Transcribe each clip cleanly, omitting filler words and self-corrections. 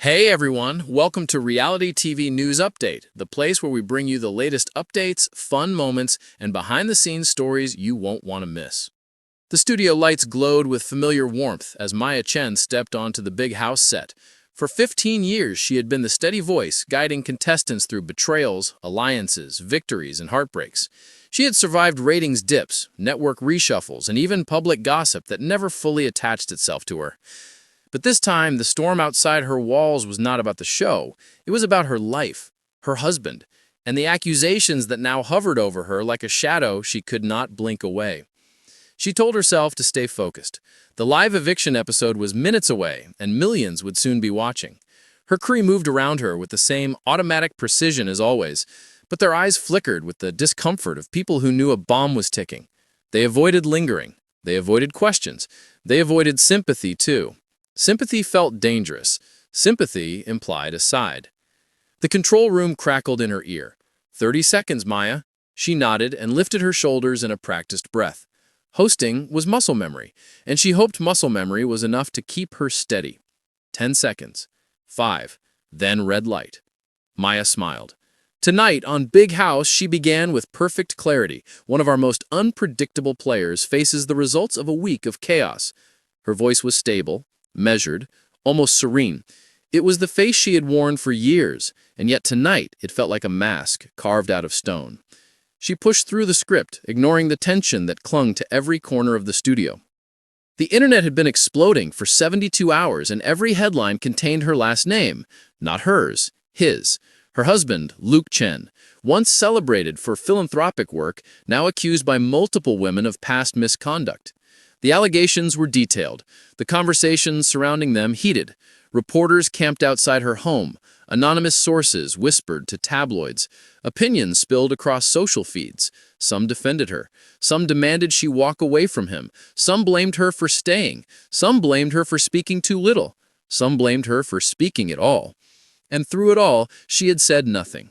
Hey everyone, welcome to Reality TV News Update, the place where we bring you the latest updates, fun moments, and behind-the-scenes stories you won't want to miss. The studio lights glowed with familiar warmth as Chen stepped onto the big house set. For 15 years, she had been the steady voice guiding contestants through betrayals, alliances, victories, and heartbreaks. She had survived ratings dips, network reshuffles, and even public gossip that never fully attached itself to her. But this time, the storm outside her walls was not about the show. It was about her life, her husband, and the accusations that now hovered over her like a shadow she could not blink away. She told herself to stay focused. The live eviction episode was minutes away, and millions would soon be watching. Her crew moved around her with the same automatic precision as always, but their eyes flickered with the discomfort of people who knew a bomb was ticking. They avoided lingering. They avoided questions. They avoided sympathy, too. Sympathy felt dangerous. Sympathy implied a side. The control room crackled in her ear. 30 seconds, Maya. She nodded and lifted her shoulders in a practiced breath. Hosting was muscle memory, and she hoped muscle memory was enough to keep her steady. 10 seconds. 5. Then red light. Maya smiled. Tonight, on Big House, she began with perfect clarity. One of our most unpredictable players faces the results of a week of chaos. Her voice was stable, measured, almost serene. It was the face she had worn for years, and yet tonight it felt like a mask carved out of stone. She pushed through the script, ignoring the tension that clung to every corner of the studio. The internet had been exploding for 72 hours, and every headline contained her last name, not hers, his. Her husband, Chen, once celebrated for philanthropic work, now accused by multiple women of past misconduct. The allegations were detailed. The conversations surrounding them heated. Reporters camped outside her home. Anonymous sources whispered to tabloids. Opinions spilled across social feeds. Some defended her. Some demanded she walk away from him. Some blamed her for staying. Some blamed her for speaking too little. Some blamed her for speaking at all. And through it all, she had said nothing.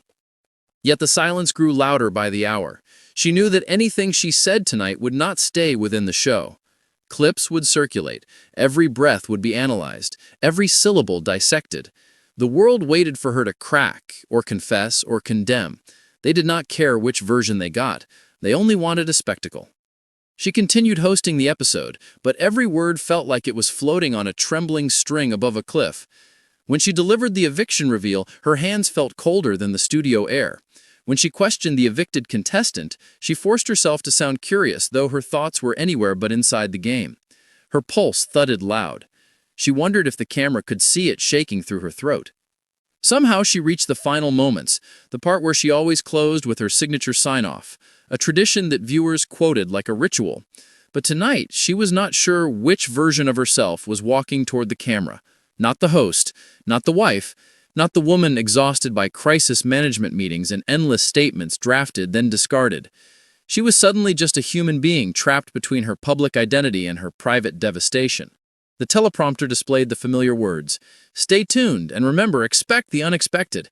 Yet the silence grew louder by the hour. She knew that anything she said tonight would not stay within the show. Clips would circulate. Every breath would be analyzed. Every syllable dissected. The world waited for her to crack, or confess, or condemn. They did not care which version they got. They only wanted a spectacle. She continued hosting the episode, but every word felt like it was floating on a trembling string above a cliff. When she delivered the eviction reveal, her hands felt colder than the studio air. When she questioned the evicted contestant, she forced herself to sound curious, though her thoughts were anywhere but inside the game. Her pulse thudded loud. She wondered if the camera could see it shaking through her throat. Somehow she reached the final moments, the part where she always closed with her signature sign-off, a tradition that viewers quoted like a ritual. But tonight, she was not sure which version of herself was walking toward the camera. Not the host, not the wife, not the woman exhausted by crisis management meetings and endless statements drafted then discarded. She was suddenly just a human being trapped between her public identity and her private devastation. The teleprompter displayed the familiar words, "Stay tuned and remember, expect the unexpected."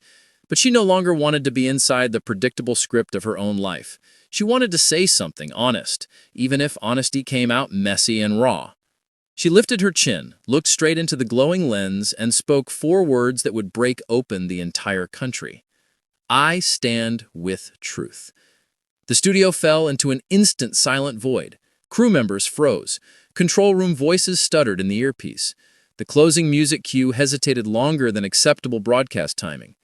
But she no longer wanted to be inside the predictable script of her own life. She wanted to say something honest, even if honesty came out messy and raw. She lifted her chin, looked straight into the glowing lens, and spoke 4 words that would break open the entire country. I stand with truth. The studio fell into an instant silent void. Crew members froze. Control room voices stuttered in the earpiece. The closing music cue hesitated longer than acceptable broadcast timing.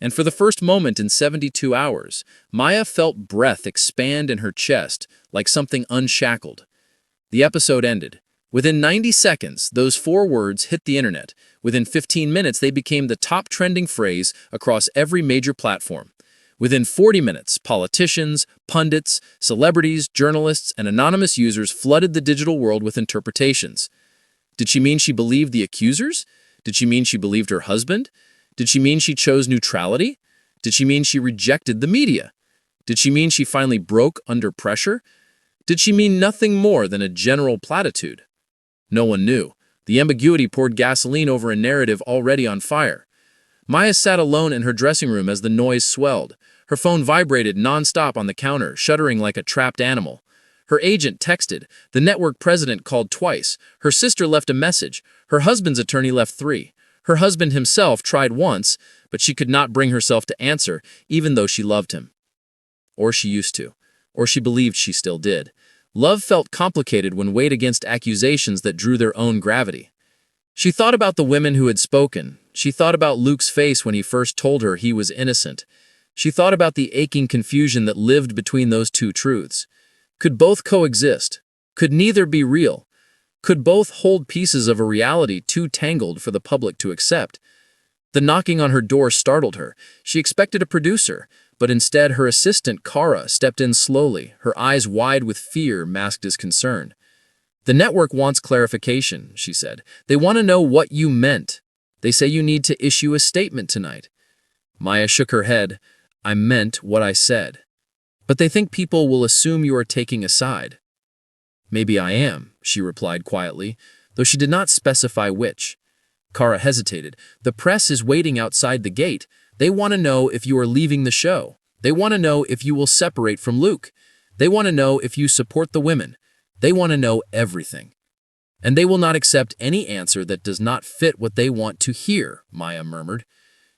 And for the first moment in 72 hours, Maya felt breath expand in her chest like something unshackled. The episode ended. Within 90 seconds, those 4 words hit the internet. Within 15 minutes, they became the top trending phrase across every major platform. Within 40 minutes, politicians, pundits, celebrities, journalists, and anonymous users flooded the digital world with interpretations. Did she mean she believed the accusers? Did she mean she believed her husband? Did she mean she chose neutrality? Did she mean she rejected the media? Did she mean she finally broke under pressure? Did she mean nothing more than a general platitude? No one knew. The ambiguity poured gasoline over a narrative already on fire. Maya sat alone in her dressing room as the noise swelled. Her phone vibrated nonstop on the counter, shuddering like a trapped animal. Her agent texted. The network president called twice. Her sister left a message. Her husband's attorney left 3. Her husband himself tried once, but she could not bring herself to answer, even though she loved him. Or she used to. Or she believed she still did. Love felt complicated when weighed against accusations that drew their own gravity. She thought about the women who had spoken. She thought about Luke's face when he first told her he was innocent. She thought about the aching confusion that lived between those two truths. Could both coexist? Could neither be real? Could both hold pieces of a reality too tangled for the public to accept? The knocking on her door startled her. She expected a producer, but instead her assistant, Kara, stepped in slowly, her eyes wide with fear masked as concern. "The network wants clarification," she said. "They want to know what you meant. They say you need to issue a statement tonight." Maya shook her head. "I meant what I said. But they think people will assume you are taking a side." "Maybe I am," she replied quietly, though she did not specify which. Kara hesitated. "The press is waiting outside the gate. They want to know if you are leaving the show. They want to know if you will separate from Luke. They want to know if you support the women. They want to know everything. And they will not accept any answer that does not fit what they want to hear," Maya murmured.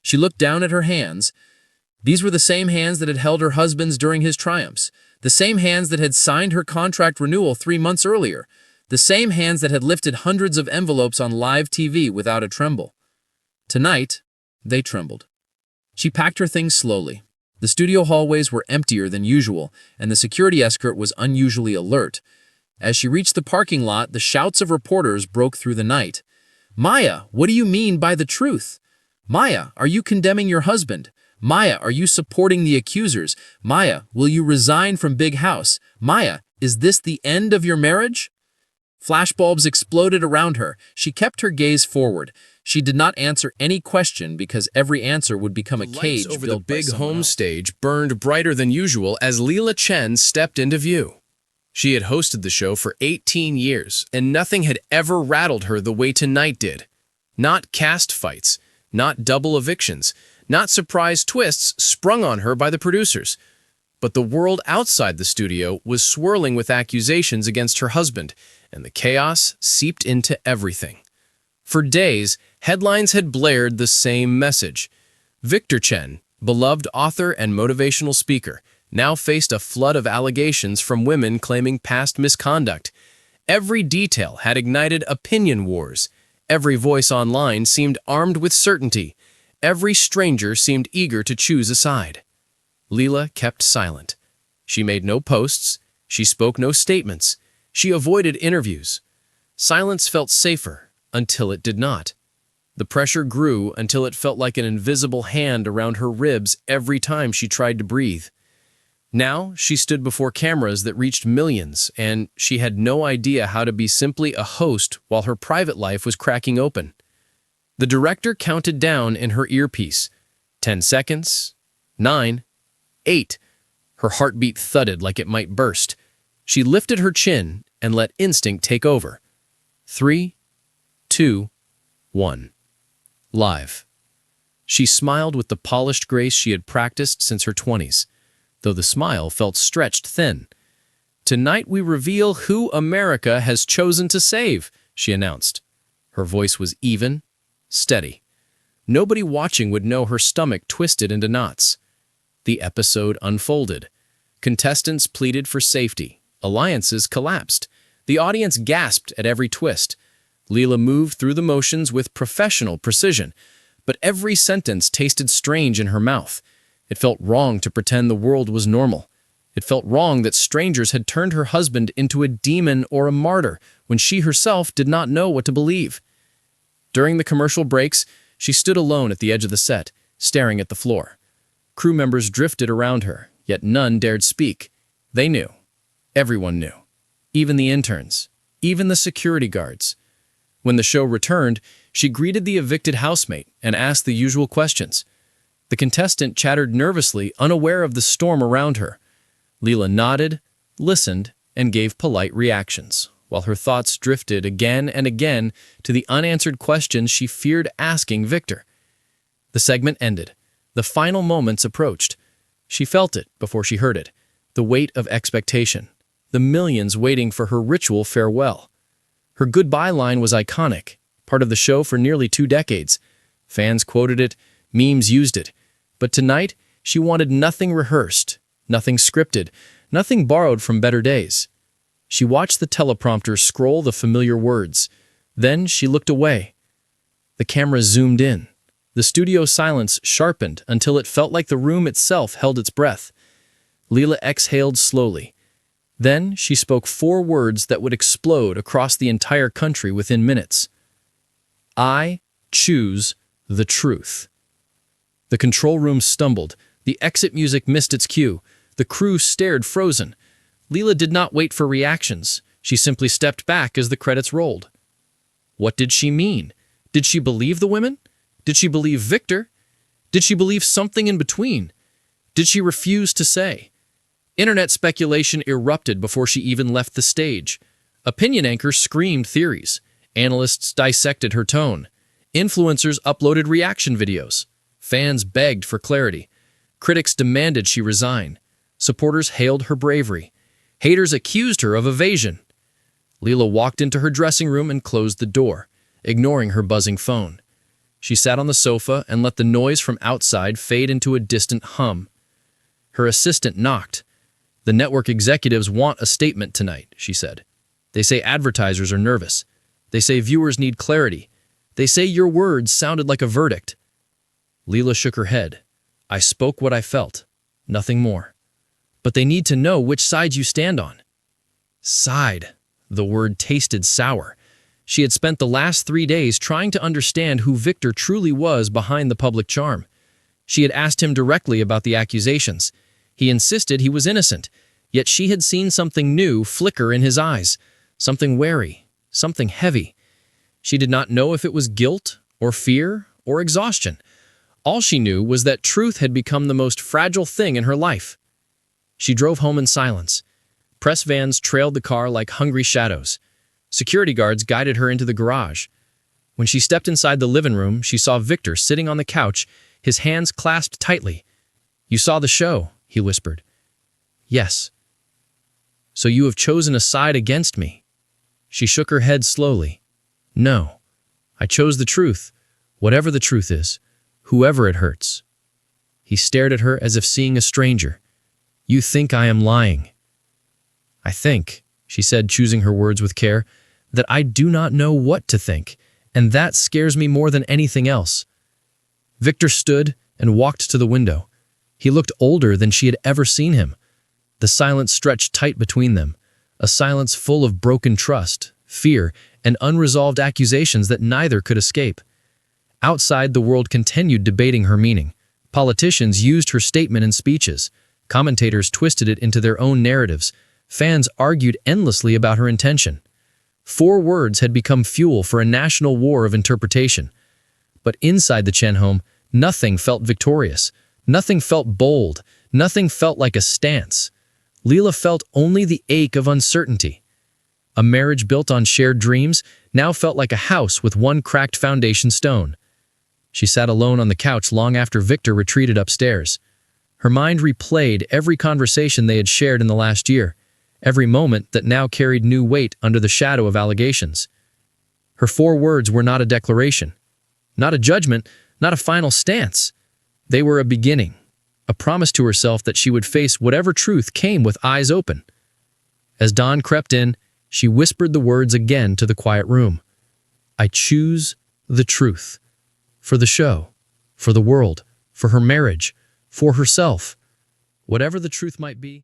She looked down at her hands. These were the same hands that had held her husband's during his triumphs, the same hands that had signed her contract renewal 3 months earlier, the same hands that had lifted hundreds of envelopes on live TV without a tremble. Tonight, they trembled. She packed her things slowly. The studio hallways were emptier than usual, and the security escort was unusually alert. As she reached the parking lot, the shouts of reporters broke through the night. "Maya, what do you mean by the truth? Maya, are you condemning your husband? Maya, are you supporting the accusers? Maya, will you resign from Big House? Maya, is this the end of your marriage?" Flashbulbs exploded around her. She kept her gaze forward. She did not answer any question because every answer would become a cage over built the by big someone home else. stage burned brighter than usual as Chen stepped into view. She had hosted the show for 18 years, and nothing had ever rattled her the way tonight did. Not cast fights, not double evictions, not surprise twists sprung on her by the producers. But the world outside the studio was swirling with accusations against her husband, and the chaos seeped into everything. For days, headlines had blared the same message. Victor Chen, beloved author and motivational speaker, now faced a flood of allegations from women claiming past misconduct. Every detail had ignited opinion wars. Every voice online seemed armed with certainty. Every stranger seemed eager to choose a side. Leela kept silent. She made no posts. She spoke no statements. She avoided interviews. Silence felt safer until it did not. The pressure grew until it felt like an invisible hand around her ribs every time she tried to breathe. Now she stood before cameras that reached millions, and she had no idea how to be simply a host while her private life was cracking open. The director counted down in her earpiece. 10 seconds. 9. 8. Her heartbeat thudded like it might burst. She lifted her chin and let instinct take over. 3, 2, 1. Live. She smiled with the polished grace she had practiced since her 20s. Though the smile felt stretched thin. "Tonight we reveal who America has chosen to save," she announced. Her voice was even, steady. Nobody watching would know her stomach twisted into knots. The episode unfolded. Contestants pleaded for safety. Alliances collapsed. The audience gasped at every twist. Leela moved through the motions with professional precision, but every sentence tasted strange in her mouth. It felt wrong to pretend the world was normal. It felt wrong that strangers had turned her husband into a demon or a martyr when she herself did not know what to believe. During the commercial breaks, she stood alone at the edge of the set, staring at the floor. Crew members drifted around her, yet none dared speak. They knew. Everyone knew. Even the interns. Even the security guards. When the show returned, she greeted the evicted housemate and asked the usual questions. The contestant chattered nervously, unaware of the storm around her. Leela nodded, listened, and gave polite reactions, while her thoughts drifted again and again to the unanswered questions she feared asking Victor. The segment ended. The final moments approached. She felt it before she heard it, the weight of expectation, the millions waiting for her ritual farewell. Her goodbye line was iconic, part of the show for nearly 2 decades. Fans quoted it, memes used it. But tonight, she wanted nothing rehearsed, nothing scripted, nothing borrowed from better days. She watched the teleprompter scroll the familiar words. Then she looked away. The camera zoomed in. The studio silence sharpened until it felt like the room itself held its breath. Leela exhaled slowly. Then she spoke 4 words that would explode across the entire country within minutes. I choose the truth. The control room stumbled. The exit music missed its cue. The crew stared frozen. Leela did not wait for reactions. She simply stepped back as the credits rolled. What did she mean? Did she believe the women? Did she believe Victor? Did she believe something in between? Did she refuse to say? Internet speculation erupted before she even left the stage. Opinion anchors screamed theories. Analysts dissected her tone. Influencers uploaded reaction videos. Fans begged for clarity. Critics demanded she resign. Supporters hailed her bravery. Haters accused her of evasion. Leela walked into her dressing room and closed the door, ignoring her buzzing phone. She sat on the sofa and let the noise from outside fade into a distant hum. Her assistant knocked. The network executives want a statement tonight, she said. They say advertisers are nervous. They say viewers need clarity. They say your words sounded like a verdict. Leela shook her head. I spoke what I felt, nothing more. But they need to know which side you stand on. Side. The word tasted sour. She had spent the last 3 days trying to understand who Victor truly was behind the public charm. She had asked him directly about the accusations. He insisted he was innocent, yet she had seen something new flicker in his eyes, something wary, something heavy. She did not know if it was guilt or fear or exhaustion. All she knew was that truth had become the most fragile thing in her life. She drove home in silence. Press vans trailed the car like hungry shadows. Security guards guided her into the garage. When she stepped inside the living room, she saw Victor sitting on the couch, his hands clasped tightly. You saw the show, he whispered. Yes. So you have chosen a side against me. She shook her head slowly. No. I chose the truth, whatever the truth is, whoever it hurts. He stared at her as if seeing a stranger. You think I am lying. I think, she said, choosing her words with care, that I do not know what to think, and that scares me more than anything else. Victor stood and walked to the window. He looked older than she had ever seen him. The silence stretched tight between them, a silence full of broken trust, fear, and unresolved accusations that neither could escape. Outside, the world continued debating her meaning. Politicians used her statement in speeches. Commentators twisted it into their own narratives. Fans argued endlessly about her intention. 4 words had become fuel for a national war of interpretation. But inside the Chen home, nothing felt victorious. Nothing felt bold. Nothing felt like a stance. Leela felt only the ache of uncertainty. A marriage built on shared dreams now felt like a house with one cracked foundation stone. She sat alone on the couch long after Victor retreated upstairs. Her mind replayed every conversation they had shared in the last year, every moment that now carried new weight under the shadow of allegations. Her 4 words were not a declaration, not a judgment, not a final stance. They were a beginning, a promise to herself that she would face whatever truth came with eyes open. As dawn crept in, she whispered the words again to the quiet room. I choose the truth. For the show, for the world, for her marriage, for herself. Whatever the truth might be,